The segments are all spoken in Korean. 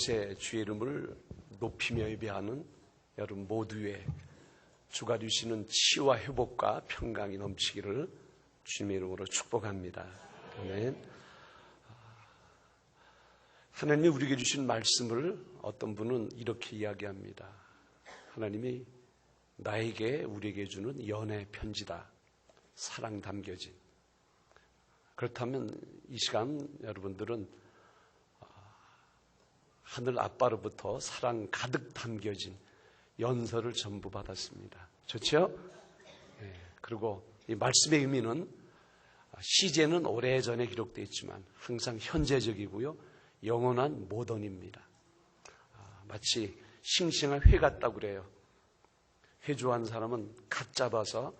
이곳에 주의 이름을 높이며 예배하는 여러분 모두의 주가 주시는 치유와 회복과 평강이 넘치기를 주님의 이름으로 축복합니다. 아멘. 하나님이 우리에게 주신 말씀을 어떤 분은 이렇게 이야기합니다. 하나님이 나에게 우리에게 주는 연애 편지다. 사랑 담겨진. 그렇다면 이 시간 여러분들은 하늘 아빠로부터 사랑 가득 담겨진 연서를 전부 받았습니다. 좋죠? 네. 그리고 이 말씀의 의미는 시제는 오래전에 기록되어 있지만 항상 현재적이고요. 영원한 모던입니다. 마치 싱싱한 회 같다고 그래요. 회 좋아하는 사람은 갓 잡아서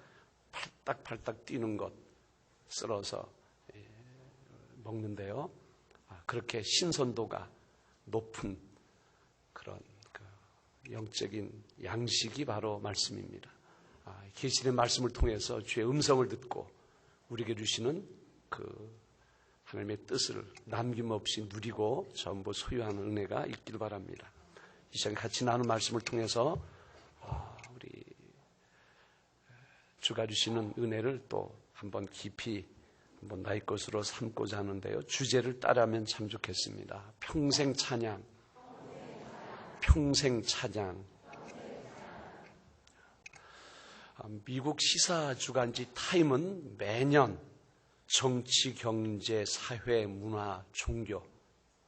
팔딱팔딱 뛰는 것 썰어서 먹는데요. 그렇게 신선도가 높은 그런 영적인 양식이 바로 말씀입니다. 계시된 말씀을 통해서 주의 음성을 듣고 우리에게 주시는 그 하나님의 뜻을 남김없이 누리고 전부 소유하는 은혜가 있길 바랍니다. 이 시간 같이 나눈 말씀을 통해서 우리 주가 주시는 은혜를 또 한번 깊이 한번 나의 것으로 삼고자 하는데요. 주제를 따르면 참 좋겠습니다. 평생 찬양. 평생 찬양. 미국 시사 주간지 타임은 매년 정치, 경제, 사회, 문화, 종교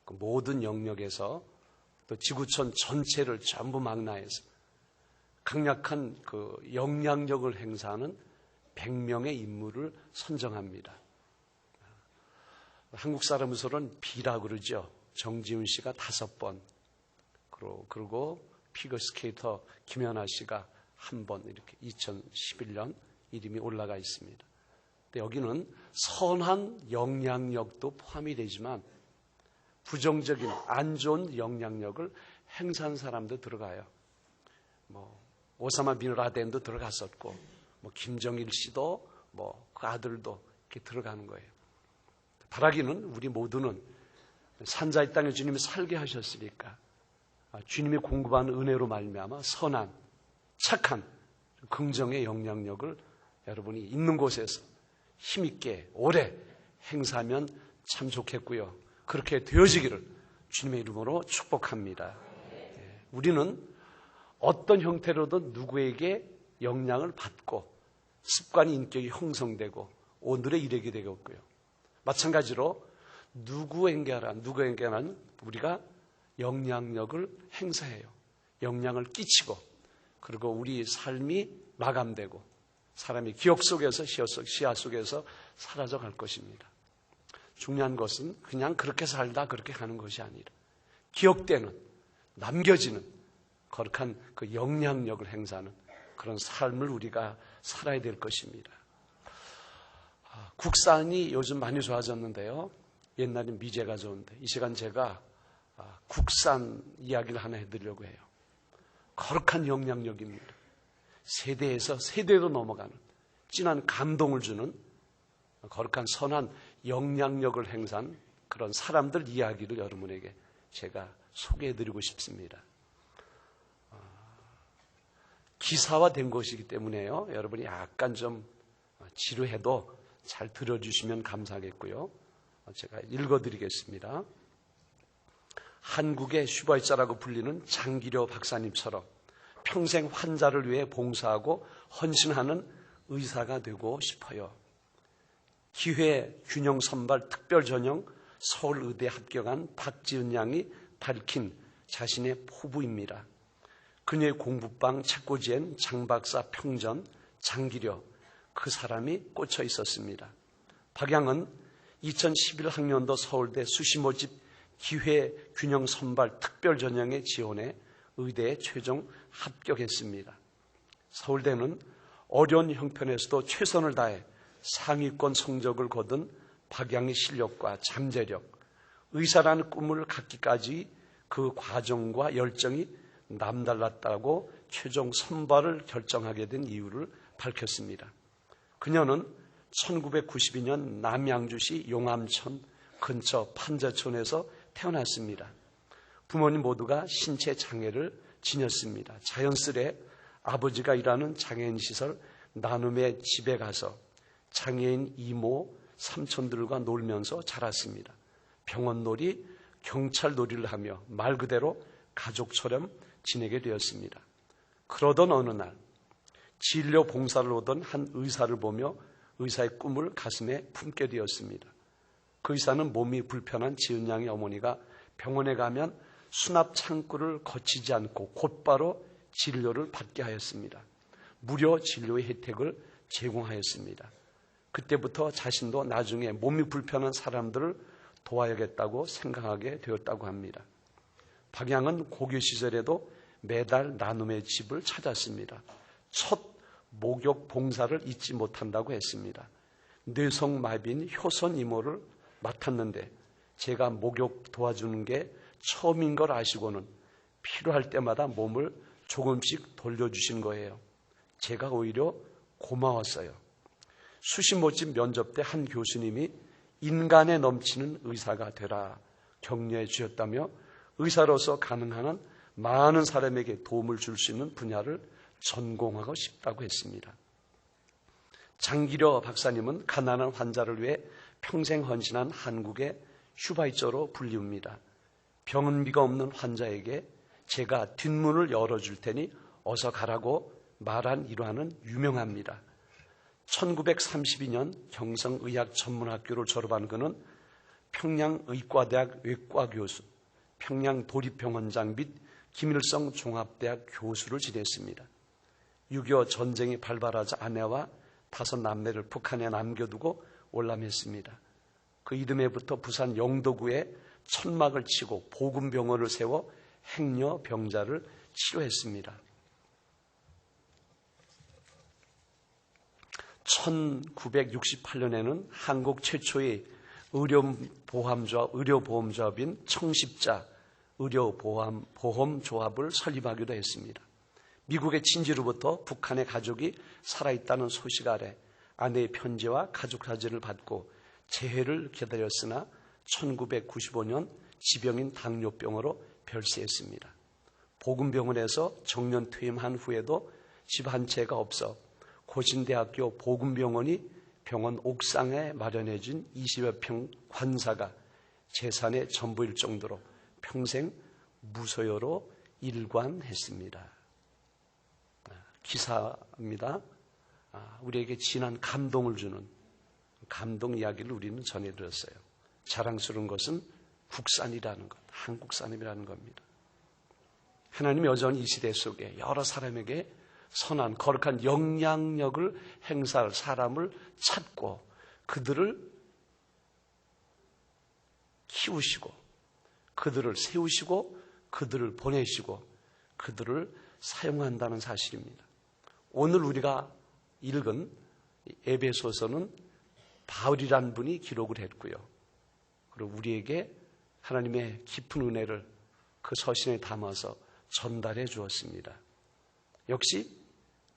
그 모든 영역에서 또 지구촌 전체를 전부 망라해서 강력한 그 영향력을 행사하는 100명의 인물을 선정합니다. 한국 사람으로서는 B라 그러죠. 정지훈 씨가 5번, 그리고 피겨스케이터 김연아 씨가 1번 이렇게 2011년 이름이 올라가 있습니다. 근데 여기는 선한 영향력도 포함이 되지만 부정적인 안 좋은 영향력을 행사한 사람도 들어가요. 오사마 빈 라덴도 들어갔었고, 김정일 씨도 그 아들도 이렇게 들어가는 거예요. 바라기는 우리 모두는 산자의 땅에 주님이 살게 하셨으니까 주님이 공급하는 은혜로 말미암아 선한, 착한, 긍정의 영향력을 여러분이 있는 곳에서 힘있게 오래 행사하면 참 좋겠고요. 그렇게 되어지기를 주님의 이름으로 축복합니다. 우리는 어떤 형태로든 누구에게 영향을 받고 습관이 인격이 형성되고 오늘에 이르게 되겠고요. 마찬가지로 누구에게나 우리가 영향력을 행사해요. 영향을 끼치고 그리고 우리 삶이 마감되고 사람이 기억 속에서 시야 속에서 사라져갈 것입니다. 중요한 것은 그냥 그렇게 살다 그렇게 가는 것이 아니라 기억되는 남겨지는 거룩한 그 영향력을 행사하는 그런 삶을 우리가 살아야 될 것입니다. 국산이 요즘 많이 좋아졌는데요. 옛날엔 미제가 좋은데 이 시간 제가 국산 이야기를 하나 해드리려고 해요. 거룩한 영향력입니다. 세대에서 세대로 넘어가는 진한 감동을 주는 거룩한 선한 영향력을 행사한 그런 사람들 이야기를 여러분에게 제가 소개해드리고 싶습니다. 기사화된 것이기 때문에요. 여러분이 약간 좀 지루해도 잘 들어주시면 감사하겠고요. 제가 읽어드리겠습니다. 한국의 슈바이자라고 불리는 장기려 박사님처럼 평생 환자를 위해 봉사하고 헌신하는 의사가 되고 싶어요. 기회 균형 선발 특별 전형 서울의대 합격한 박지은 양이 밝힌 자신의 포부입니다. 그녀의 공부방 책꽂이엔 장박사 평전 장기려 그 사람이 꽂혀 있었습니다. 박 양은 2011학년도 서울대 수시모집 기회 균형 선발 특별 전형에 지원해 의대에 최종 합격했습니다. 서울대는 어려운 형편에서도 최선을 다해 상위권 성적을 거둔 박 양의 실력과 잠재력, 의사라는 꿈을 갖기까지 그 과정과 열정이 남달랐다고 최종 선발을 결정하게 된 이유를 밝혔습니다. 그녀는 1992년 남양주시 용암천 근처 판자촌에서 태어났습니다. 부모님 모두가 신체 장애를 지녔습니다. 자연스레 아버지가 일하는 장애인 시설 나눔의 집에 가서 장애인 이모, 삼촌들과 놀면서 자랐습니다. 병원놀이, 경찰놀이를 하며 말 그대로 가족처럼 지내게 되었습니다. 그러던 어느 날 진료 봉사를 오던 한 의사를 보며 의사의 꿈을 가슴에 품게 되었습니다. 그 의사는 몸이 불편한 지은 양의 어머니가 병원에 가면 수납 창구를 거치지 않고 곧바로 진료를 받게 하였습니다. 무료 진료의 혜택을 제공하였습니다. 그때부터 자신도 나중에 몸이 불편한 사람들을 도와야겠다고 생각하게 되었다고 합니다. 박양은 고교 시절에도 매달 나눔의 집을 찾았습니다. 첫 목욕 봉사를 잊지 못한다고 했습니다. 뇌성마비인 효선 이모를 맡았는데 제가 목욕 도와주는 게 처음인 걸 아시고는 필요할 때마다 몸을 조금씩 돌려주신 거예요. 제가 오히려 고마웠어요. 수시 모집 면접 때 한 교수님이 인간에 넘치는 의사가 되라 격려해 주셨다며 의사로서 가능한 한 많은 사람에게 도움을 줄 수 있는 분야를 전공하고 싶다고 했습니다. 장기려 박사님은 가난한 환자를 위해 평생 헌신한 한국의 슈바이처로 불리웁니다. 병원비가 없는 환자에게 제가 뒷문을 열어줄 테니 어서 가라고 말한 일화는 유명합니다. 1932년 경성의학전문학교를 졸업한 그는 평양의과대학 외과교수, 평양도립병원장 및 김일성 종합대학 교수를 지냈습니다. 6.25 전쟁이 발발하자 아내와 5 남매를 북한에 남겨두고 올람했습니다. 그 이듬해부터 부산 영도구에 천막을 치고 보금병원을 세워 행여 병자를 치료했습니다. 1968년에는 한국 최초의 의료보험조합인 청십자 의료보험조합을 설립하기도 했습니다. 미국의 친지로부터 북한의 가족이 살아있다는 소식 아래 아내의 편지와 가족 사진을 받고 재회를 기다렸으나 1995년 지병인 당뇨병으로 별세했습니다. 보금병원에서 정년 퇴임한 후에도 집 한 채가 없어 고신대학교 보금병원이 병원 옥상에 마련해진 20여 평 관사가 재산의 전부일 정도로 평생 무소유로 일관했습니다. 기사입니다. 우리에게 진한 감동을 주는 감동 이야기를 우리는 전해드렸어요. 자랑스러운 것은 국산이라는 것, 한국산이라는 겁니다. 하나님이 여전히 이 시대 속에 여러 사람에게 선한 거룩한 영향력을 행사할 사람을 찾고 그들을 키우시고 그들을 세우시고 그들을 보내시고 그들을 사용한다는 사실입니다. 오늘 우리가 읽은 에베소서는 바울이라는 분이 기록을 했고요. 그리고 우리에게 하나님의 깊은 은혜를 그 서신에 담아서 전달해 주었습니다. 역시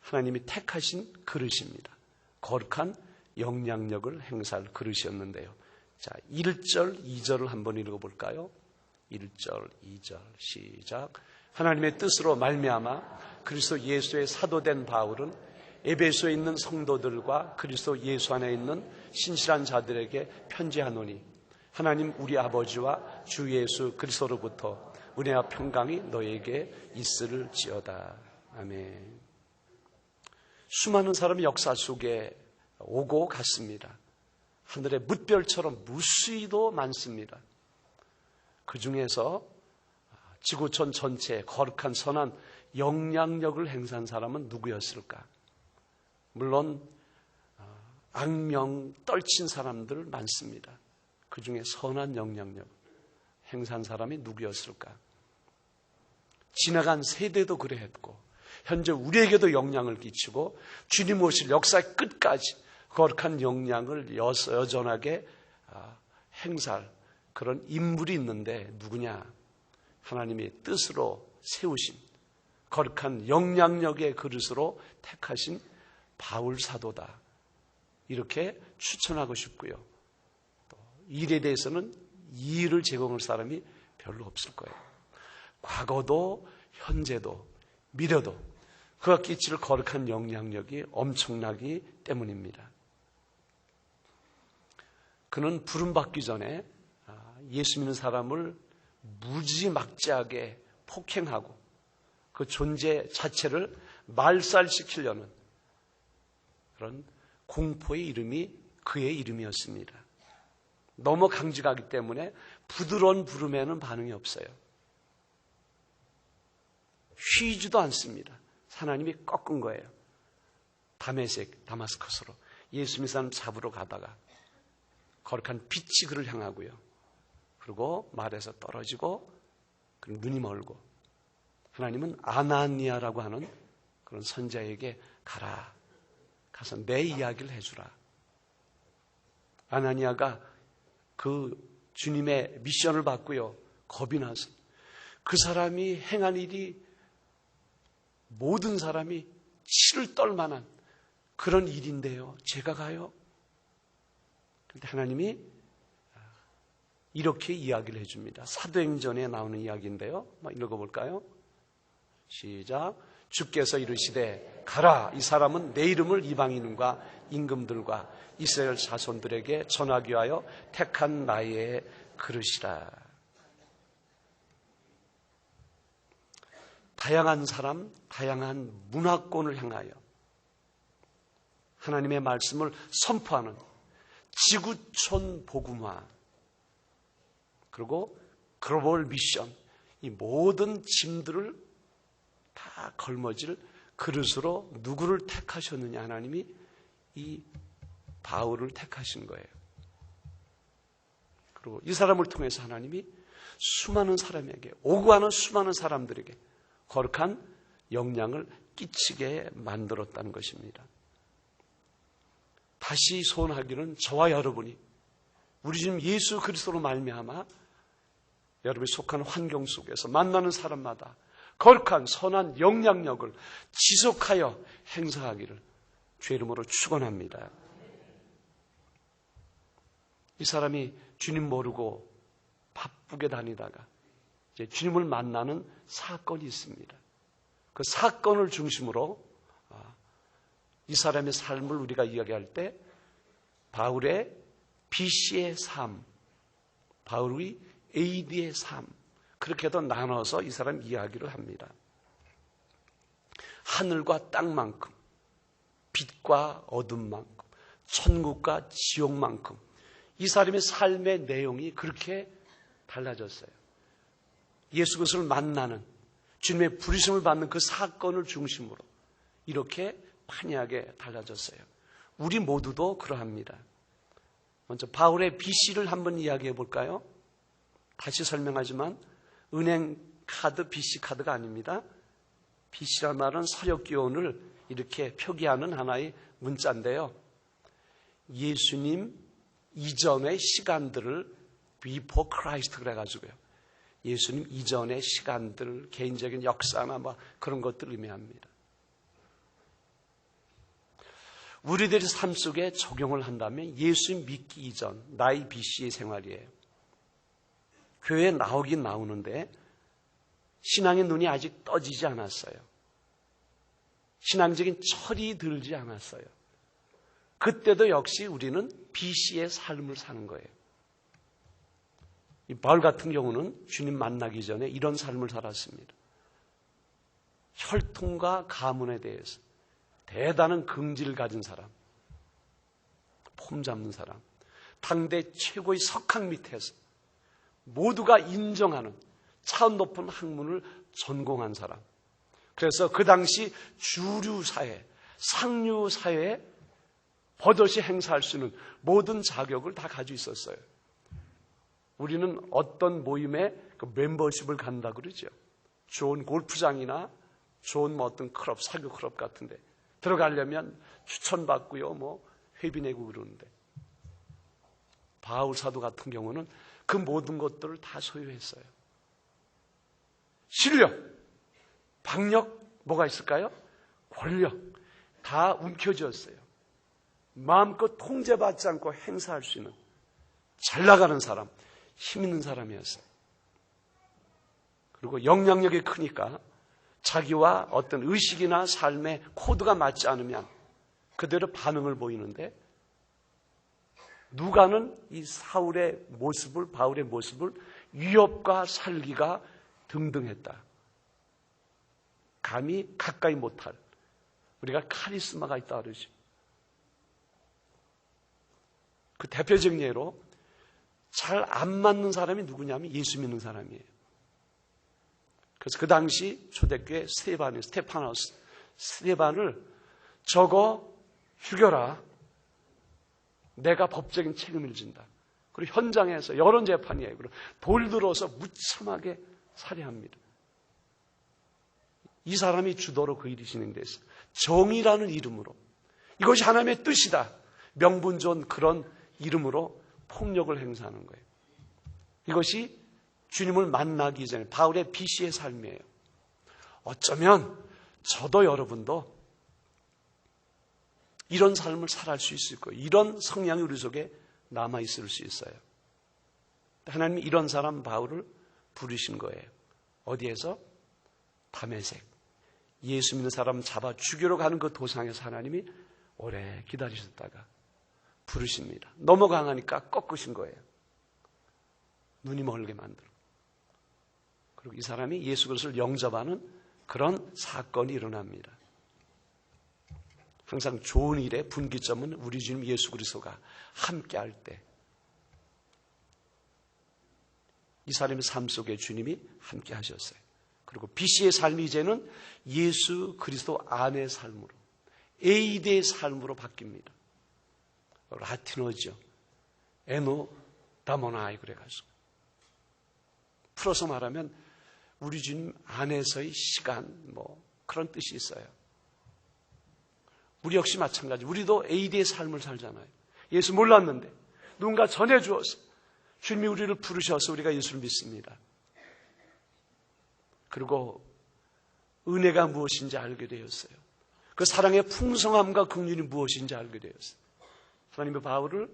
하나님이 택하신 그릇입니다. 거룩한 영향력을 행사할 그릇이었는데요. 자, 1절, 2절을 한번 읽어볼까요? 1절, 2절 시작. 하나님의 뜻으로 말미암아 그리스도 예수의 사도된 바울은 에베소에 있는 성도들과 그리스도 예수 안에 있는 신실한 자들에게 편지하노니 하나님 우리 아버지와 주 예수 그리스도로부터 은혜와 평강이 너에게 있을지어다. 아멘. 수많은 사람이 역사 속에 오고 갔습니다. 하늘의 뭇별처럼 무수히도 많습니다. 그 중에서 지구촌 전체에 거룩한 선한 영향력을 행사한 사람은 누구였을까? 물론 악명 떨친 사람들 많습니다. 그 중에 선한 영향력 행사한 사람이 누구였을까? 지나간 세대도 그래했고 현재 우리에게도 영향을 끼치고 주님 오실 역사의 끝까지 거룩한 영향을 여전하게 행사할 그런 인물이 있는데 누구냐? 하나님의 뜻으로 세우신 거룩한 영향력의 그릇으로 택하신 바울 사도다. 이렇게 추천하고 싶고요. 또 일에 대해서는 이의를 제공할 사람이 별로 없을 거예요. 과거도 현재도 미래도 그가 끼칠 거룩한 영향력이 엄청나기 때문입니다. 그는 부름받기 전에 예수 믿는 사람을 무지막지하게 폭행하고 그 존재 자체를 말살시키려는 그런 공포의 이름이 그의 이름이었습니다. 너무 강직하기 때문에 부드러운 부름에는 반응이 없어요. 쉬지도 않습니다. 하나님이 꺾은 거예요. 다마스커스로 예수 믿는 사람 잡으러 가다가 거룩한 빛이 그를 향하고요. 그리고 말에서 떨어지고 눈이 멀고 하나님은 아나니아라고 하는 그런 선자에게 가라. 가서 내 이야기를 해주라. 아나니아가 그 주님의 미션을 받고요. 겁이 나서 그 사람이 행한 일이 모든 사람이 치를 떨 만한 그런 일인데요. 제가 가요? 그런데 하나님이 이렇게 이야기를 해줍니다. 사도행전에 나오는 이야기인데요. 읽어볼까요? 시작. 주께서 이르시되 가라. 이 사람은 내 이름을 이방인과 임금들과 이스라엘 자손들에게 전하기 위하여 택한 나의 그릇이라. 다양한 사람, 다양한 문화권을 향하여 하나님의 말씀을 선포하는 지구촌 복음화 그리고 글로벌 미션, 이 모든 짐들을 다 걸머질 그릇으로 누구를 택하셨느냐. 하나님이 이 바울을 택하신 거예요. 그리고 이 사람을 통해서 하나님이 수많은 사람에게, 오고 가는 수많은 사람들에게 거룩한 영향을 끼치게 만들었다는 것입니다. 다시 소원하기는 저와 여러분이 우리 주님 예수 그리스도로 말미암아 여러분이 속한 환경 속에서 만나는 사람마다 거룩한 선한 영향력을 지속하여 행사하기를 주의 이름으로 축원합니다. 이 사람이 주님 모르고 바쁘게 다니다가 이제 주님을 만나는 사건이 있습니다. 그 사건을 중심으로 이 사람의 삶을 우리가 이야기할 때 바울의 BC의 삶, 바울의 AD의 삶, 그렇게도 나눠서 이 사람 이야기를 합니다. 하늘과 땅만큼, 빛과 어둠만큼, 천국과 지옥만큼 이 사람의 삶의 내용이 그렇게 달라졌어요. 예수 그리스도를 만나는, 주님의 부르심을 받는 그 사건을 중심으로 이렇게 판이하게 달라졌어요. 우리 모두도 그러합니다. 먼저 바울의 BC를 한번 이야기해 볼까요? 다시 설명하지만 은행 카드, BC 카드가 아닙니다. BC란 말은 서력 기원을 이렇게 표기하는 하나의 문자인데요. 예수님 이전의 시간들을 before Christ 그래가지고요. 예수님 이전의 시간들, 개인적인 역사나 그런 것들을 의미합니다. 우리들의 삶 속에 적용을 한다면 예수님 믿기 이전, 나의 BC의 생활이에요. 교회에 나오긴 나오는데 신앙의 눈이 아직 떠지지 않았어요. 신앙적인 철이 들지 않았어요. 그때도 역시 우리는 BC의 삶을 사는 거예요. 이 바울 같은 경우는 주님 만나기 전에 이런 삶을 살았습니다. 혈통과 가문에 대해서 대단한 긍지를 가진 사람, 폼 잡는 사람, 당대 최고의 석학 밑에서 모두가 인정하는 차원 높은 학문을 전공한 사람. 그래서 그 당시 주류사회, 상류사회에 버젓이 행사할 수 있는 모든 자격을 다 가지고 있었어요. 우리는 어떤 모임에 그 멤버십을 간다 그러죠. 좋은 골프장이나 좋은 어떤 클럽, 사교 클럽 같은데 들어가려면 추천받고요, 회비 내고 그러는데 바울 사도 같은 경우는 그 모든 것들을 다 소유했어요. 실력, 박력, 뭐가 있을까요? 권력, 다 움켜쥐었어요. 마음껏 통제받지 않고 행사할 수 있는 잘 나가는 사람, 힘 있는 사람이었어요. 그리고 영향력이 크니까 자기와 어떤 의식이나 삶의 코드가 맞지 않으면 그대로 반응을 보이는데, 누가는 이 바울의 모습을 위협과 살기가 등등했다. 감히 가까이 못할, 우리가 카리스마가 있다 그러죠. 그 대표적인 예로 잘 안 맞는 사람이 누구냐면 예수 믿는 사람이에요. 그래서 그 당시 초대교회 스테반을 저거 죽여라. 내가 법적인 책임을 진다. 그리고 현장에서 여론 재판이에요. 그리고 돌 들어서 무참하게 살해합니다. 이 사람이 주도로 그 일이 진행됐어요. 정의라는 이름으로, 이것이 하나님의 뜻이다, 명분 좋은 그런 이름으로 폭력을 행사하는 거예요. 이것이 주님을 만나기 전에 바울의 BC의 삶이에요. 어쩌면 저도 여러분도 이런 삶을 살아갈 수 있을 거예요. 이런 성향이 우리 속에 남아있을 수 있어요. 하나님이 이런 사람 바울을 부르신 거예요. 어디에서? 다메섹. 예수 믿는 사람 잡아 죽이러 가는 그 도상에서 하나님이 오래 기다리셨다가 부르십니다. 너무 강하니까 꺾으신 거예요. 눈이 멀게 만들고. 그리고 이 사람이 예수 그리스도를 영접하는 그런 사건이 일어납니다. 항상 좋은 일의 분기점은 우리 주님 예수 그리스도가 함께할 때, 이 사람의 삶 속에 주님이 함께 하셨어요. 그리고 BC의 삶이 이제는 예수 그리스도 안의 삶으로, 에이드의 삶으로 바뀝니다. 라틴어죠. 에노 다모나이 그래가지고. 풀어서 말하면 우리 주님 안에서의 시간, 그런 뜻이 있어요. 우리 역시 마찬가지. 우리도 에이드의 삶을 살잖아요. 예수 몰랐는데 누군가 전해주어서 주님이 우리를 부르셔서 우리가 예수를 믿습니다. 그리고 은혜가 무엇인지 알게 되었어요. 그 사랑의 풍성함과 긍휼이 무엇인지 알게 되었어요. 하나님의 바울을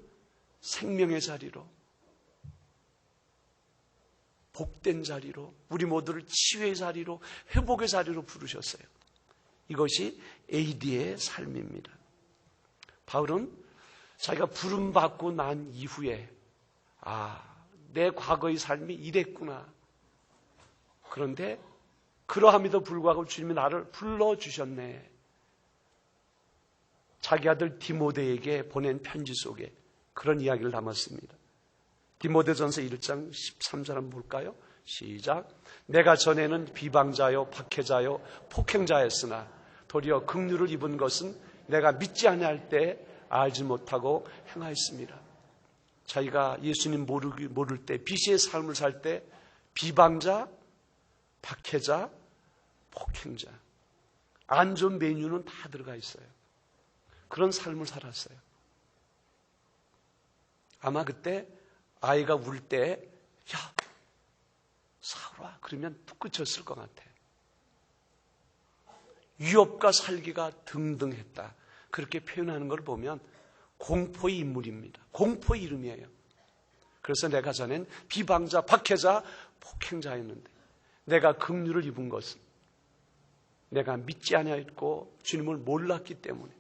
생명의 자리로, 복된 자리로, 우리 모두를 치유의 자리로, 회복의 자리로 부르셨어요. 이것이 AD의 삶입니다. 바울은 자기가 부름받고 난 이후에 내 과거의 삶이 이랬구나. 그런데 그러함에도 불구하고 주님이 나를 불러주셨네. 자기 아들 디모데에게 보낸 편지 속에 그런 이야기를 담았습니다. 디모데전서 1장 13절 한번 볼까요? 시작. 내가 전에는 비방자요 박해자요 폭행자였으나 도리어 긍휼을 입은 것은 내가 믿지 아니할 때 알지 못하고 행하였습니다. 자기가 예수님 모를 때, BC의 삶을 살 때 비방자, 박해자, 폭행자, 안 좋은 메뉴는 다 들어가 있어요. 그런 삶을 살았어요. 아마 그때 아이가 울 때 야, 사울아 그러면 뚝 그쳤을 것 같아. 위협과 살기가 등등했다. 그렇게 표현하는 걸 보면 공포의 인물입니다. 공포의 이름이에요. 그래서 내가 전엔 비방자, 박해자, 폭행자였는데 내가 긍휼을 입은 것은 내가 믿지 아니하였고 주님을 몰랐기 때문에,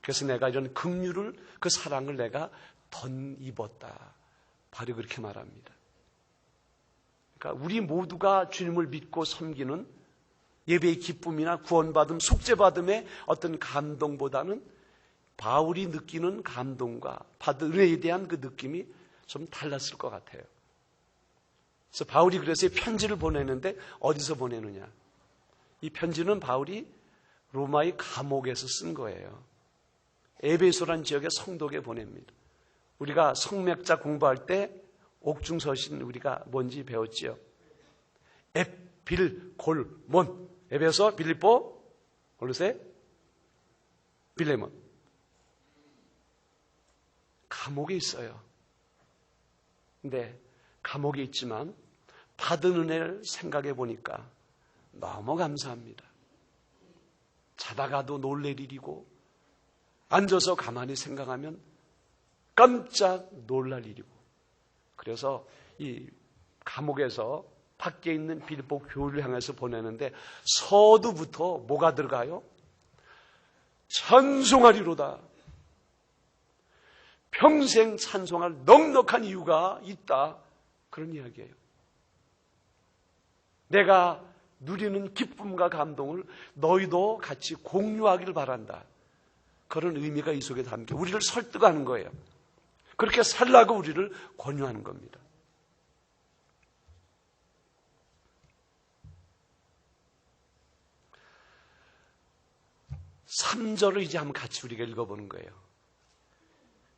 그래서 내가 이런 긍휼을, 그 사랑을 내가 덧입었다. 바로 그렇게 말합니다. 그러니까 우리 모두가 주님을 믿고 섬기는 예배의 기쁨이나 구원받음, 속죄받음의 어떤 감동보다는 바울이 느끼는 감동과 받은 은혜에 대한 그 느낌이 좀 달랐을 것 같아요. 그래서 바울이 그래서 편지를 보내는데 어디서 보내느냐? 이 편지는 바울이 로마의 감옥에서 쓴 거예요. 에베소라는 지역의 성도에게 보냅니다. 우리가 성맥자 공부할 때 옥중서신 우리가 뭔지 배웠지요. 에필골몬, 에베소, 빌립보, 골로새, 빌레몬. 감옥에 있어요. 근데 감옥에 있지만 받은 은혜를 생각해 보니까 너무 감사합니다. 자다가도 놀랄 일이고 앉아서 가만히 생각하면 깜짝 놀랄 일이고, 그래서 이 감옥에서 밖에 있는 빌립보 교회를 향해서 보내는데 서두부터 뭐가 들어가요? 찬송하리로다. 평생 찬송할 넉넉한 이유가 있다. 그런 이야기예요. 내가 누리는 기쁨과 감동을 너희도 같이 공유하기를 바란다. 그런 의미가 이 속에 담겨 우리를 설득하는 거예요. 그렇게 살라고 우리를 권유하는 겁니다. (3절을) 이제 한번 같이 우리가 읽어보는 거예요.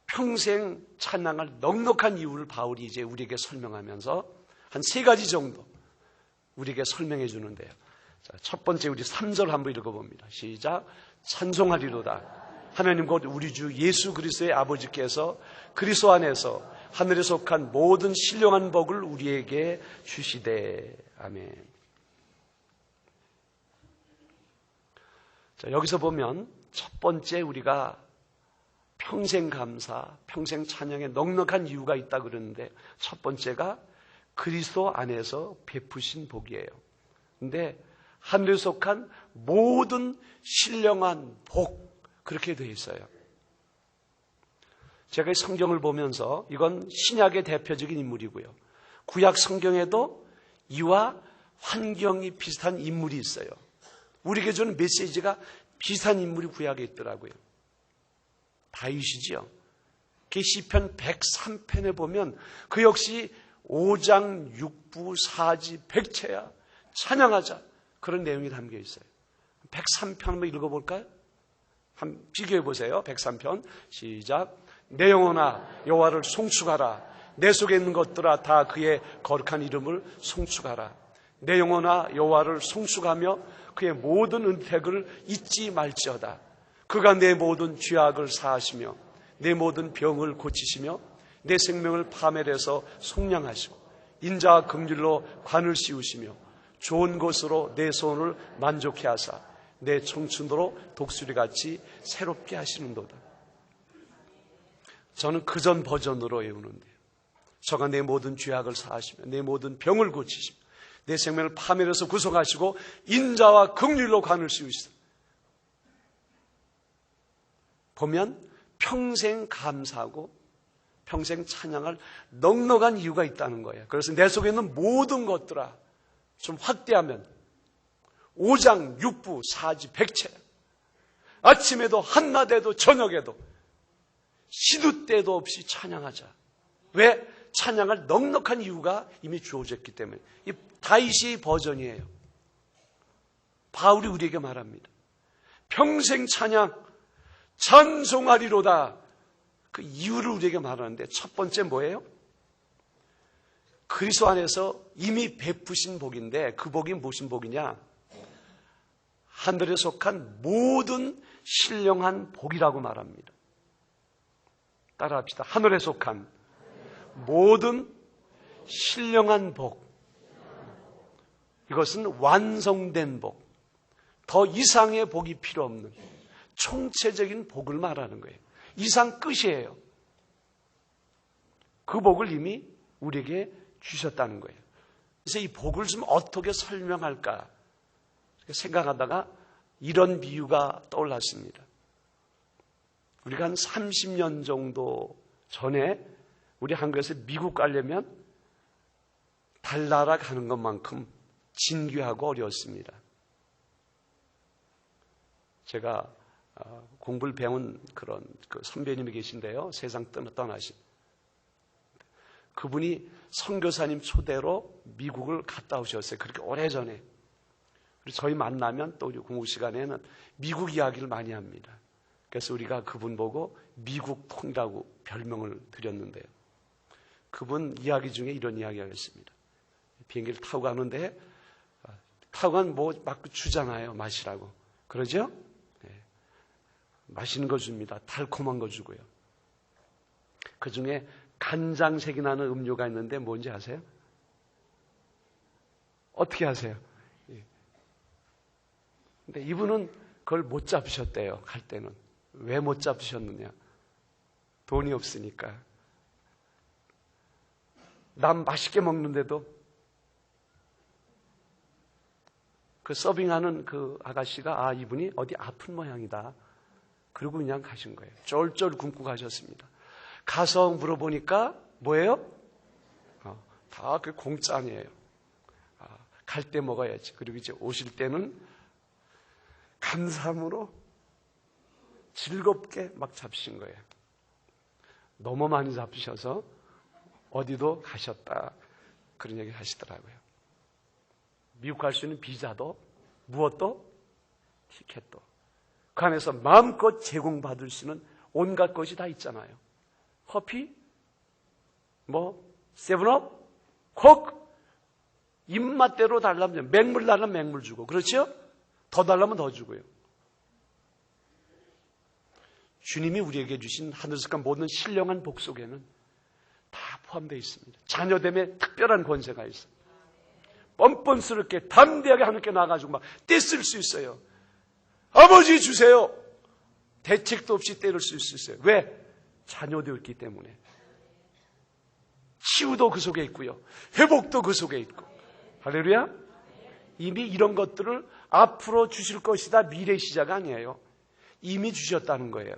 평생 찬양할 넉넉한 이유를 바울이 이제 우리에게 설명하면서 한 3가지 정도 우리에게 설명해 주는데요. 자, 첫 번째 우리 3절 한번 읽어봅니다. 시작. 찬송하리로다. 하나님 곧 우리 주 예수 그리스도의 아버지께서 그리스도 안에서 하늘에 속한 모든 신령한 복을 우리에게 주시되. 아멘. 자, 여기서 보면 첫 번째 우리가 평생 감사, 평생 찬양에 넉넉한 이유가 있다 그러는데 첫 번째가 그리스도 안에서 베푸신 복이에요. 근데 하늘에 속한 모든 신령한 복, 그렇게 되어 있어요. 제가 성경을 보면서 이건 신약의 대표적인 인물이고요. 구약 성경에도 이와 환경이 비슷한 인물이 있어요. 우리에게 주는 메시지가 비슷한 인물이 구약에 있더라고요. 다윗이지요. 시편 103편에 보면 그 역시 5장 6부 4지 100채야 찬양하자, 그런 내용이 담겨 있어요. 103편 한번 읽어볼까요? 한번 비교해 보세요. 103편 시작. 내 영혼아 여호와를 송축하라. 내 속에 있는 것들아 다 그의 거룩한 이름을 송축하라. 내 영혼아 여호와를 송축하며 그의 모든 은택을 잊지 말지어다. 그가 내 모든 죄악을 사하시며 내 모든 병을 고치시며 내 생명을 파멸해서 속량하시고 인자와 긍휼로 관을 씌우시며 좋은 것으로 내 소원을 만족해 하사 내 청춘으로 독수리같이 새롭게 하시는도다. 저는 그전 버전으로 외우는데요. 저가 내 모든 죄악을 사하시며 내 모든 병을 고치시며 내 생명을 파멸해서 구속하시고 인자와 긍휼로 관을 씌우시다. 보면 평생 감사하고 평생 찬양할 넉넉한 이유가 있다는 거예요. 그래서 내 속에 있는 모든 것들아, 좀 확대하면 5장 6부 4지 100채, 아침에도 한낮에도 저녁에도 시도 때도 없이 찬양하자. 왜? 찬양할 넉넉한 이유가 이미 주어졌기 때문에. 이 다윗의 버전이에요. 바울이 우리에게 말합니다. 평생 찬양 찬송하리로다. 그 이유를 우리에게 말하는데 첫 번째 뭐예요? 그리스도 안에서 이미 베푸신 복인데 그 복이 무슨 복이냐? 하늘에 속한 모든 신령한 복이라고 말합니다. 따라합시다. 하늘에 속한 모든 신령한 복. 이것은 완성된 복. 더 이상의 복이 필요 없는 총체적인 복을 말하는 거예요. 이상 끝이에요. 그 복을 이미 우리에게 주셨다는 거예요. 그래서 이 복을 좀 어떻게 설명할까 생각하다가 이런 비유가 떠올랐습니다. 우리가 한 30년 정도 전에 우리 한국에서 미국 가려면 달나라 가는 것만큼 진귀하고 어려웠습니다. 제가 공부를 배운 그런 그 선배님이 계신데요. 세상 떠나신. 그분이 선교사님 초대로 미국을 갔다 오셨어요. 그렇게 오래전에. 그리고 저희 만나면 또 우리 공부 시간에는 미국 이야기를 많이 합니다. 그래서 우리가 그분 보고 미국 통이라고 별명을 드렸는데요. 그분 이야기 중에 이런 이야기가 있습니다. 비행기를 타고 가는데 타고 가면 뭐 막 주잖아요. 마시라고. 그러죠? 네. 맛있는 거 줍니다. 달콤한 거 주고요. 그 중에 간장색이 나는 음료가 있는데 뭔지 아세요? 어떻게 아세요? 근데 이분은 그걸 못 잡으셨대요. 갈 때는. 왜 못 잡으셨느냐? 돈이 없으니까. 남 맛있게 먹는데도 그 서빙하는 그 아가씨가 이분이 어디 아픈 모양이다. 그리고 그냥 가신 거예요. 쫄쫄 굶고 가셨습니다. 가서 물어보니까 뭐예요? 다 그 공짜 아니에요. 갈 때 먹어야지. 그리고 이제 오실 때는 감사함으로 즐겁게 막 잡으신 거예요. 너무 많이 잡으셔서 어디도 가셨다. 그런 얘기 하시더라고요. 미국 갈 수 있는 비자도 무엇도 티켓도 그 안에서 마음껏 제공받을 수 있는 온갖 것이 다 있잖아요. 커피, 세븐업, 콕, 입맛대로 달라면 맹물 달라면 맹물 주고, 그렇죠? 더 달라면 더 주고요. 주님이 우리에게 주신 하늘색과 모든 신령한 복 속에는 다 포함되어 있습니다. 자녀됨에 특별한 권세가 있어요. 뻔뻔스럽게 담대하게 하늘께 나가지고 막 떼쓸 수 있어요. 아버지 주세요. 대책도 없이 때릴 수 있어요. 왜? 자녀되었기 때문에. 치유도 그 속에 있고요. 회복도 그 속에 있고. 할렐루야. 이미 이런 것들을 앞으로 주실 것이다. 미래 시작 아니에요. 이미 주셨다는 거예요.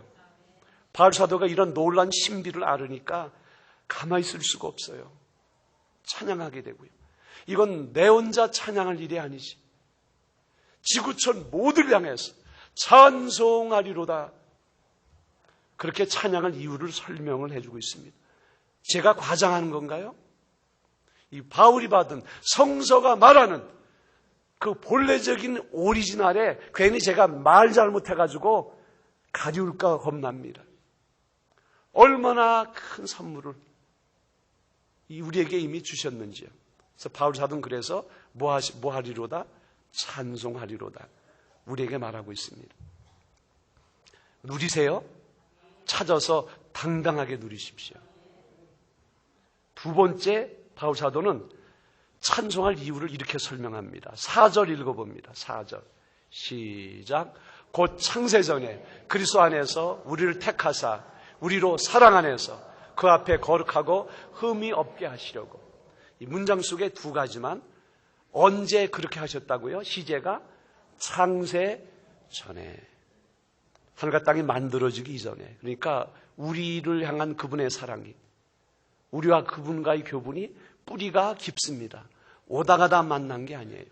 바울 사도가 이런 놀라운 신비를 알으니까 가만히 있을 수가 없어요. 찬양하게 되고요. 이건 내 혼자 찬양할 일이 아니지. 지구촌 모두를 향해서 찬송하리로다. 그렇게 찬양할 이유를 설명을 해주고 있습니다. 제가 과장하는 건가요? 이 바울이 받은 성서가 말하는 그 본래적인 오리지널에 괜히 제가 말 잘못해가지고 가리울까 겁납니다. 얼마나 큰 선물을 우리에게 이미 주셨는지요. 그래서 바울 사도는 그래서 뭐 하리로다? 찬송하리로다. 우리에게 말하고 있습니다. 누리세요. 찾아서 당당하게 누리십시오. 두 번째 바울 사도는 찬송할 이유를 이렇게 설명합니다. 4절 읽어봅니다. 4절 시작. 곧 창세전에 그리스도 안에서 우리를 택하사 우리로 사랑 안에서 그 앞에 거룩하고 흠이 없게 하시려고. 이 문장 속에 두 가지만 언제 그렇게 하셨다고요? 시제가 창세전에, 하늘과 땅이 만들어지기 이전에. 그러니까 우리를 향한 그분의 사랑이, 우리와 그분과의 교분이 뿌리가 깊습니다. 오다가다 만난 게 아니에요.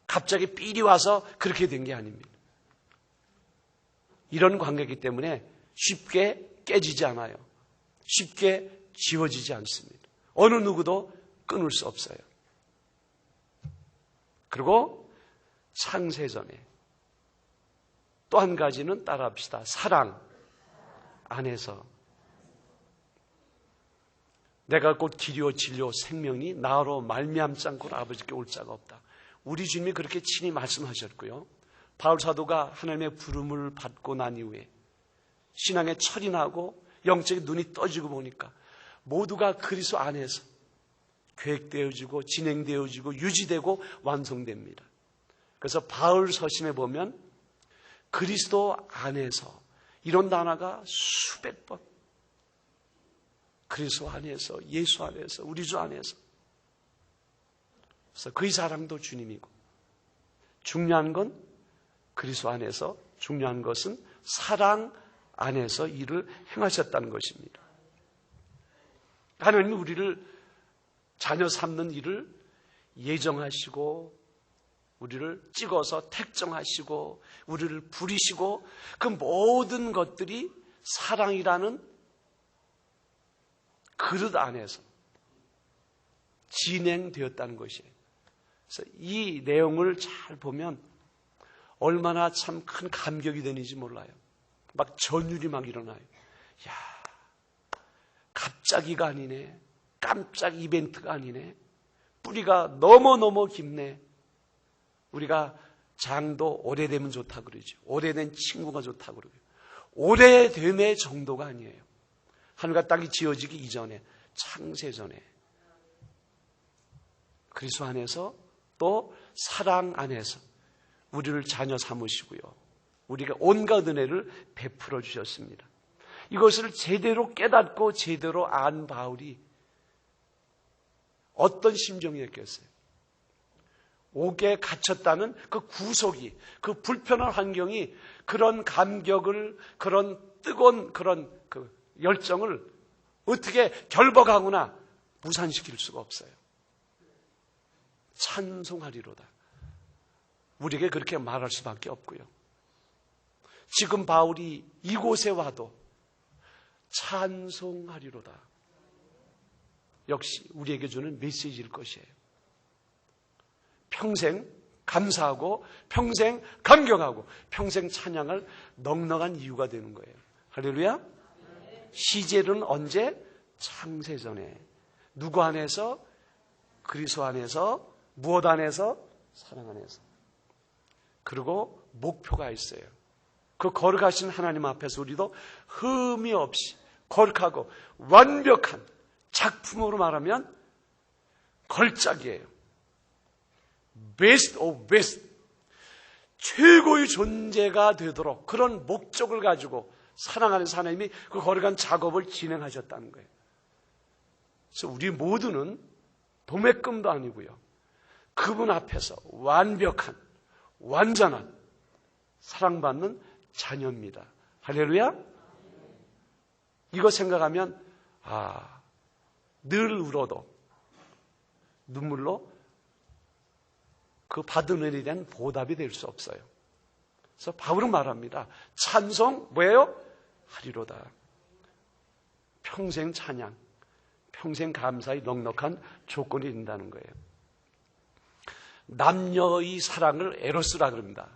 갑자기 삘이 와서 그렇게 된 게 아닙니다. 이런 관계이기 때문에 쉽게 깨지지 않아요. 쉽게 지워지지 않습니다. 어느 누구도 끊을 수 없어요. 그리고 창세전에 또 한 가지는 따라합시다. 사랑 안에서 내가 곧 길이요 진리요 생명이 나로 말미암지 않고는 아버지께 올 자가 없다. 우리 주님이 그렇게 친히 말씀하셨고요. 바울 사도가 하나님의 부름을 받고 난 이후에 신앙에 철이 나고 영적인 눈이 떠지고 보니까 모두가 그리스도 안에서 계획되어지고 진행되어지고 유지되고 완성됩니다. 그래서 바울 서신에 보면 그리스도 안에서 이런 단어가 수백 번, 그리스도 안에서, 예수 안에서, 우리 주 안에서. 그래서 그의 사랑도 주님이고 중요한 건 그리스도 안에서, 중요한 것은 사랑 안에서 일을 행하셨다는 것입니다. 하나님은 우리를 자녀 삼는 일을 예정하시고 우리를 찍어서 택정하시고 우리를 부리시고 그 모든 것들이 사랑이라는 그릇 안에서 진행되었다는 것이에요. 그래서 이 내용을 잘 보면 얼마나 참 큰 감격이 되는지 몰라요. 막 전율이 막 일어나요. 야, 갑자기가 아니네. 깜짝 이벤트가 아니네. 뿌리가 너무너무 깊네. 우리가 장도 오래되면 좋다 그러죠. 오래된 친구가 좋다 그러고요. 오래됨의 정도가 아니에요. 하늘과 땅이 지어지기 이전에, 창세전에 그리스도 안에서 또 사랑 안에서 우리를 자녀 삼으시고요. 우리가 온갖 은혜를 베풀어 주셨습니다. 이것을 제대로 깨닫고 제대로 안 바울이 어떤 심정이었겠어요? 옥에 갇혔다는 그 구속이, 그 불편한 환경이 그런 감격을, 그런 뜨거운 그런 그 열정을 어떻게 결박하거나 무산시킬 수가 없어요. 찬송하리로다. 우리에게 그렇게 말할 수밖에 없고요. 지금 바울이 이곳에 와도 찬송하리로다. 역시 우리에게 주는 메시지일 것이에요. 평생 감사하고 평생 감격하고 평생 찬양할 넉넉한 이유가 되는 거예요. 할렐루야. 시제는 언제? 창세전에. 누구 안에서? 그리스도 안에서. 무엇 안에서? 사랑 안에서. 그리고 목표가 있어요. 그 거룩하신 하나님 앞에서 우리도 흠이 없이 거룩하고 완벽한 작품으로 말하면 걸작이에요. Best of best. 최고의 존재가 되도록 그런 목적을 가지고 사랑하는 하나님이 그 거룩한 작업을 진행하셨다는 거예요. 그래서 우리 모두는 도매금도 아니고요. 그분 앞에서 완벽한, 완전한 사랑받는 자녀입니다. 할렐루야. 이거 생각하면 늘 울어도 눈물로 그 받은 은혜에 대한 보답이 될 수 없어요. 그래서 바울은 말합니다. 찬송 뭐예요? 하리로다. 평생 찬양, 평생 감사의 넉넉한 조건이 된다는 거예요. 남녀의 사랑을 에로스라 그럽니다.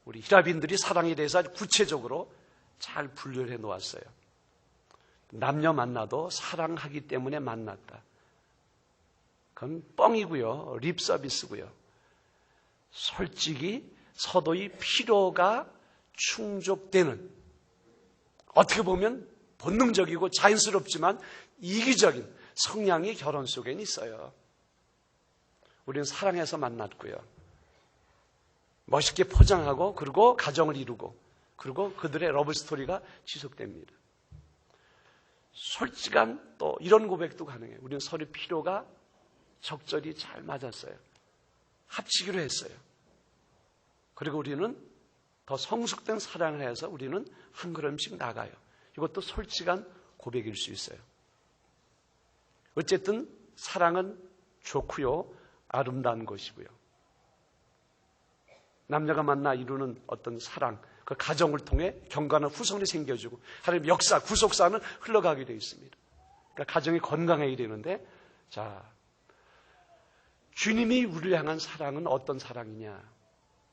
우리 히라빈들이 사랑에 대해서 아주 구체적으로 잘 분류를 해 놓았어요. 남녀 만나도 사랑하기 때문에 만났다. 그건 뻥이고요. 립 서비스고요. 솔직히 서로의 필요가 충족되는, 어떻게 보면 본능적이고 자연스럽지만 이기적인 성향이 결혼 속에는 있어요. 우리는 사랑해서 만났고요. 멋있게 포장하고 그리고 가정을 이루고 그리고 그들의 러브 스토리가 지속됩니다. 솔직한 또 이런 고백도 가능해요. 우리는 서로 필요가 적절히 잘 맞았어요. 합치기로 했어요. 그리고 우리는 더 성숙된 사랑을 해서 우리는 한 걸음씩 나가요. 이것도 솔직한 고백일 수 있어요. 어쨌든 사랑은 좋고요. 아름다운 것이고요. 남녀가 만나 이루는 어떤 사랑, 그 가정을 통해 경건한 후손이 생겨주고 하나님 역사, 구속사는 흘러가게 되어 있습니다. 그러니까 가정이 건강해야 되는데, 자, 주님이 우리를 향한 사랑은 어떤 사랑이냐?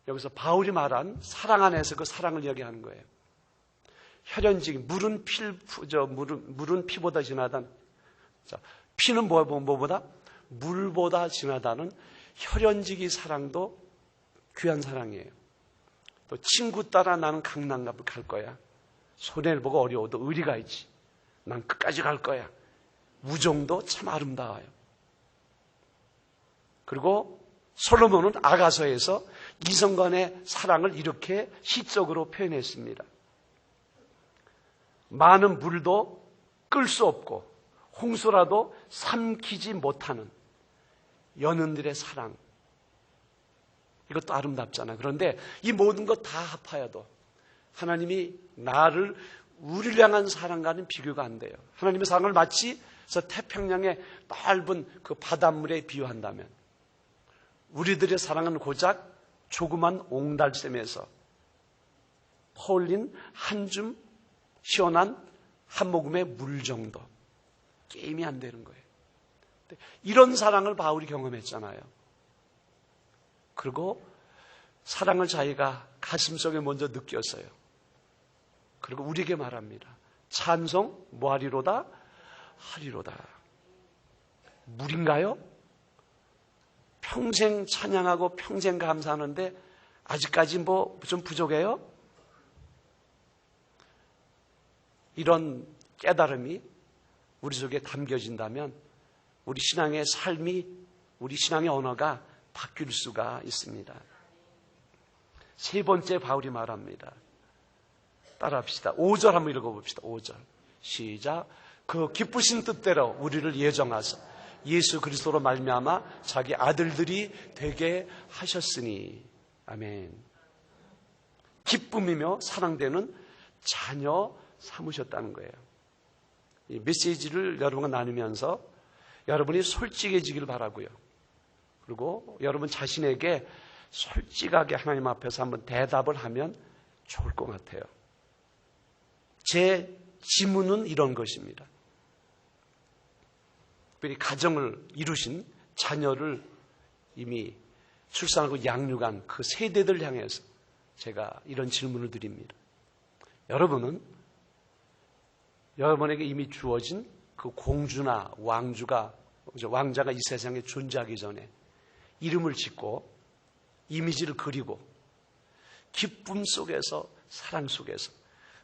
여기서 바울이 말한 사랑 안에서 그 사랑을 이야기하는 거예요. 혈연직, 물은 피보다 진하단. 자, 피는 뭐보다? 물보다 진하다는 혈연직의 사랑도 귀한 사랑이에요. 또 친구 따라 나는 강남갑을 갈 거야. 손해를 보고 어려워도 의리가 있지. 난 끝까지 갈 거야. 우정도 참 아름다워요. 그리고 솔로몬은 아가서에서 이성 간의 사랑을 이렇게 시적으로 표현했습니다. 많은 물도 끌 수 없고 홍수라도 삼키지 못하는 연인들의 사랑. 이것도 아름답잖아요. 그런데 이 모든 것 다 합하여도 하나님이 나를 우리를 향한 사랑과는 비교가 안 돼요. 하나님의 사랑을 마치 태평양의 넓은 그 바닷물에 비유한다면 우리들의 사랑은 고작 조그만 옹달샘에서 퍼올린 한 줌 시원한 한 모금의 물 정도. 게임이 안 되는 거예요. 이런 사랑을 바울이 경험했잖아요. 그리고 사랑을 자기가 가슴속에 먼저 느꼈어요. 그리고 우리에게 말합니다. 찬송 뭐하리로다? 하리로다. 물인가요? 평생 찬양하고 평생 감사하는데 아직까지 뭐 좀 부족해요? 이런 깨달음이 우리 속에 담겨진다면 우리 신앙의 삶이, 우리 신앙의 언어가 바뀔 수가 있습니다. 세 번째 바울이 말합니다. 따라합시다. 5절 한번 읽어봅시다. 5절 시작. 그 기쁘신 뜻대로 우리를 예정하사 예수 그리스도로 말미암아 자기 아들들이 되게 하셨으니. 아멘. 기쁨이며 사랑되는 자녀 삼으셨다는 거예요. 이 메시지를 여러분과 나누면서 여러분이 솔직해지길 바라고요. 그리고 여러분 자신에게 솔직하게 하나님 앞에서 한번 대답을 하면 좋을 것 같아요. 제 지문은 이런 것입니다. 특별히 가정을 이루신 자녀를 이미 출산하고 양육한 그 세대들 향해서 제가 이런 질문을 드립니다. 여러분은 여러분에게 이미 주어진 그 공주나 왕자가 이 세상에 존재하기 전에 이름을 짓고 이미지를 그리고 기쁨 속에서 사랑 속에서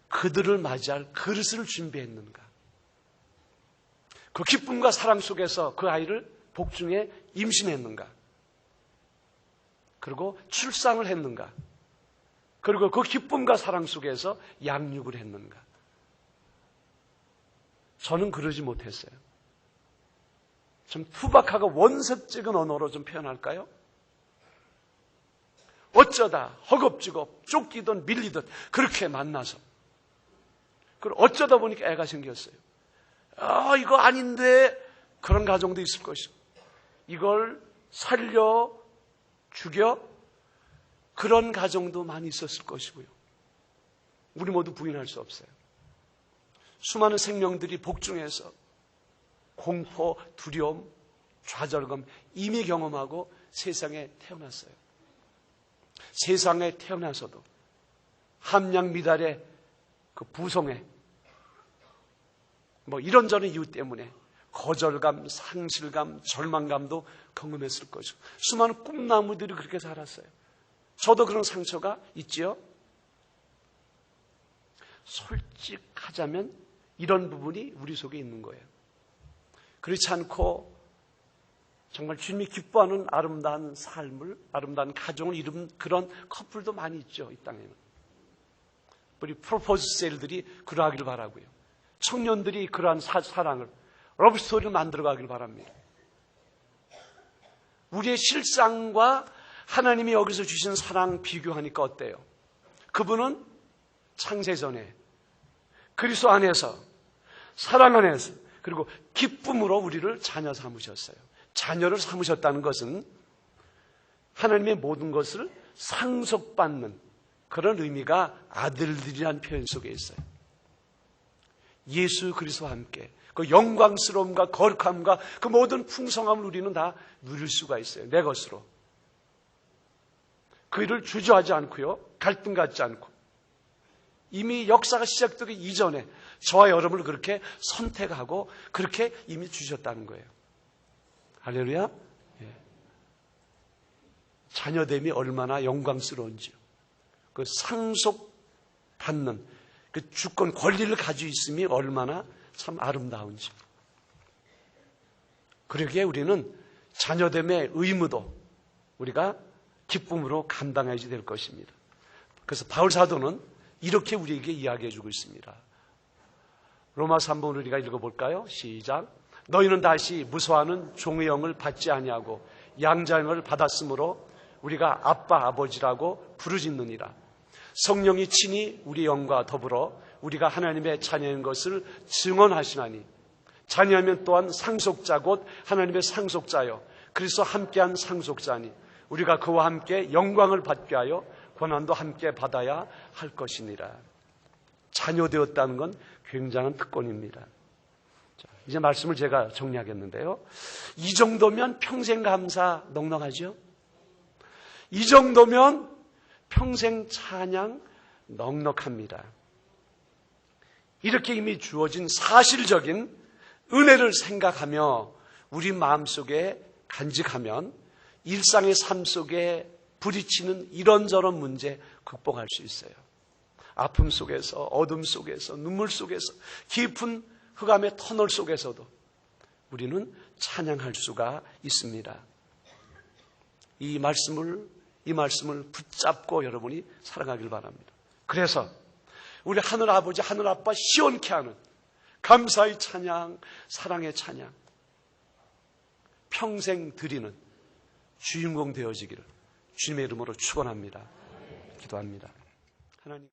그들을 맞이할 그릇을 준비했는가? 그 기쁨과 사랑 속에서 그 아이를 복중에 임신했는가? 그리고 출산을 했는가? 그리고 그 기쁨과 사랑 속에서 양육을 했는가? 저는 그러지 못했어요. 좀 투박하고 원색적인 언어로 좀 표현할까요? 어쩌다 허겁지겁 쫓기든 밀리든 그렇게 만나서 그리고 어쩌다 보니까 애가 생겼어요. 이거 아닌데 그런 가정도 있을 것이고 이걸 살려 죽여 그런 가정도 많이 있었을 것이고요. 우리 모두 부인할 수 없어요. 수많은 생명들이 복중에서 공포, 두려움, 좌절감 이미 경험하고 세상에 태어났어요. 세상에 태어나서도 함량 미달의 그 부성에 이런저런 이유 때문에 거절감, 상실감, 절망감도 경험했을 것이고 수많은 꿈나무들이 그렇게 자랐어요. 저도 그런 상처가 있지요. 솔직하자면 이런 부분이 우리 속에 있는 거예요. 그렇지 않고 정말 주님이 기뻐하는 아름다운 삶을, 아름다운 가정을 이룬 그런 커플도 많이 있죠, 이 땅에는. 우리 프로포즈 셀들이 그러하길 바라고요. 청년들이 그러한 사랑을, 러브스토리를 만들어가길 바랍니다. 우리의 실상과 하나님이 여기서 주신 사랑 비교하니까 어때요? 그분은 창세전에 그리스도 안에서 사랑 안에서 그리고 기쁨으로 우리를 자녀 삼으셨어요. 자녀를 삼으셨다는 것은 하나님의 모든 것을 상속받는 그런 의미가 아들들이라는 표현 속에 있어요. 예수 그리스도와 함께 그 영광스러움과 거룩함과 그 모든 풍성함을 우리는 다 누릴 수가 있어요. 내 것으로. 그 일을 주저하지 않고요. 갈등 갖지 않고. 이미 역사가 시작되기 이전에 저와 여러분을 그렇게 선택하고 그렇게 이미 주셨다는 거예요. 할렐루야. 예. 자녀됨이 얼마나 영광스러운지요. 그 상속받는 그 주권 권리를 가지고 있음이 얼마나 참 아름다운지. 그러기에 우리는 자녀됨의 의무도 우리가 기쁨으로 감당해야지 될 것입니다. 그래서 바울 사도는 이렇게 우리에게 이야기해 주고 있습니다. 로마서 3번 우리가 읽어볼까요? 시작. 너희는 다시 무서워하는 종의 영을 받지 아니하고 양자영을 받았으므로 우리가 아빠 아버지라고 부르짖느니라. 성령이 친히 우리 영과 더불어 우리가 하나님의 자녀인 것을 증언하시나니 자녀하면 또한 상속자 곧 하나님의 상속자여 그리스도 함께한 상속자니 우리가 그와 함께 영광을 받게 하여 고난도 함께 받아야 할 것이니라. 자녀 되었다는 건 굉장한 특권입니다. 자, 이제 말씀을 제가 정리하겠는데요. 이 정도면 평생 감사 넉넉하죠? 이 정도면 평생 찬양 넉넉합니다. 이렇게 이미 주어진 사실적인 은혜를 생각하며 우리 마음속에 간직하면 일상의 삶 속에 부딪히는 이런저런 문제 극복할 수 있어요. 아픔 속에서, 어둠 속에서, 눈물 속에서, 깊은 흑암의 터널 속에서도 우리는 찬양할 수가 있습니다. 이 말씀을 붙잡고 여러분이 살아가길 바랍니다. 그래서 우리 하늘 아버지, 하늘 아빠 시원케 하는 감사의 찬양, 사랑의 찬양, 평생 드리는 주인공 되어지기를 주님의 이름으로 축원합니다. 기도합니다. 하나님.